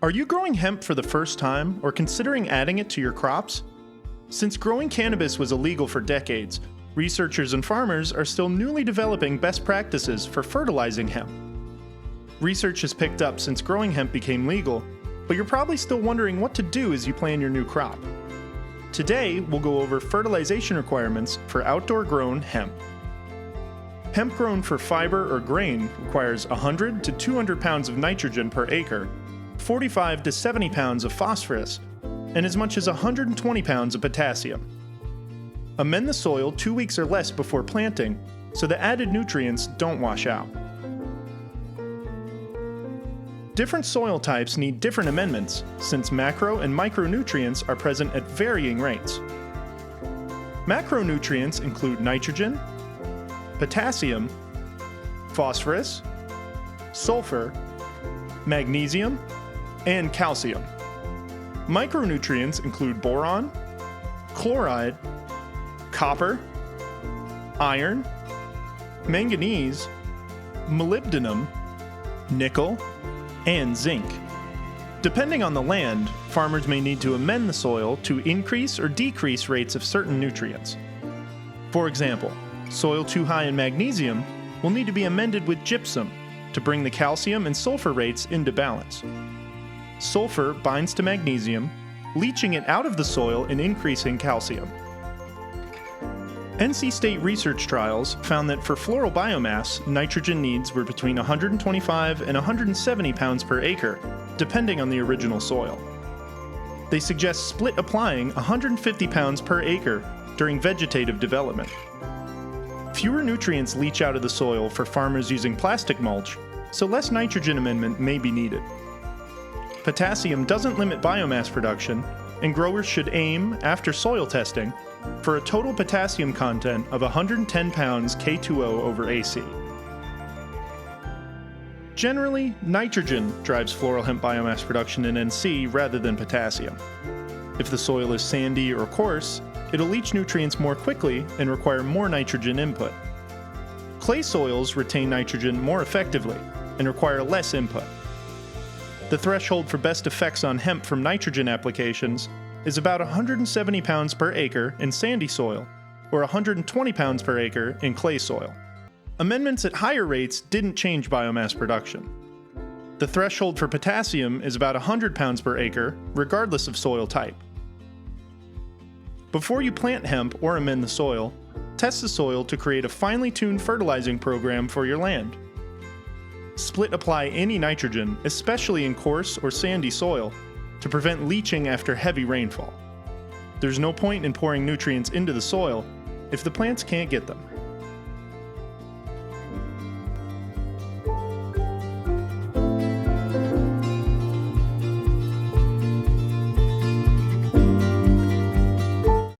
Are you growing hemp for the first time or considering adding it to your crops? Since growing cannabis was illegal for decades, researchers and farmers are still newly developing best practices for fertilizing hemp. Research has picked up since growing hemp became legal, but you're probably still wondering what to do as you plan your new crop. Today, we'll go over fertilization requirements for outdoor grown hemp. Hemp grown for fiber or grain requires 100 to 200 pounds of nitrogen per acre, 45 to 70 pounds of phosphorus, and as much as 120 pounds of potassium. Amend the soil 2 weeks or less before planting so the added nutrients don't wash out. Different soil types need different amendments since macro and micronutrients are present at varying rates. Macronutrients include nitrogen, potassium, phosphorus, sulfur, magnesium, and calcium. Micronutrients include boron, chloride, copper, iron, manganese, molybdenum, nickel, and zinc. Depending on the land, farmers may need to amend the soil to increase or decrease rates of certain nutrients. For example, soil too high in magnesium will need to be amended with gypsum to bring the calcium and sulfur rates into balance. Sulfur binds to magnesium, leaching it out of the soil and increasing calcium. NC State research trials found that for floral biomass, nitrogen needs were between 125 and 170 pounds per acre, depending on the original soil. They suggest split applying 150 pounds per acre during vegetative development. Fewer nutrients leach out of the soil for farmers using plastic mulch, so less nitrogen amendment may be needed. Potassium doesn't limit biomass production, and growers should aim, after soil testing, for a total potassium content of 110 pounds K2O over AC. Generally, nitrogen drives floral hemp biomass production in NC rather than potassium. If the soil is sandy or coarse, it'll leach nutrients more quickly and require more nitrogen input. Clay soils retain nitrogen more effectively and require less input. The threshold for best effects on hemp from nitrogen applications is about 170 pounds per acre in sandy soil, or 120 pounds per acre in clay soil. Amendments at higher rates didn't change biomass production. The threshold for potassium is about 100 pounds per acre, regardless of soil type. Before you plant hemp or amend the soil, test the soil to create a finely tuned fertilizing program for your land. Split apply any nitrogen, especially in coarse or sandy soil, to prevent leaching after heavy rainfall. There's no point in pouring nutrients into the soil if the plants can't get them.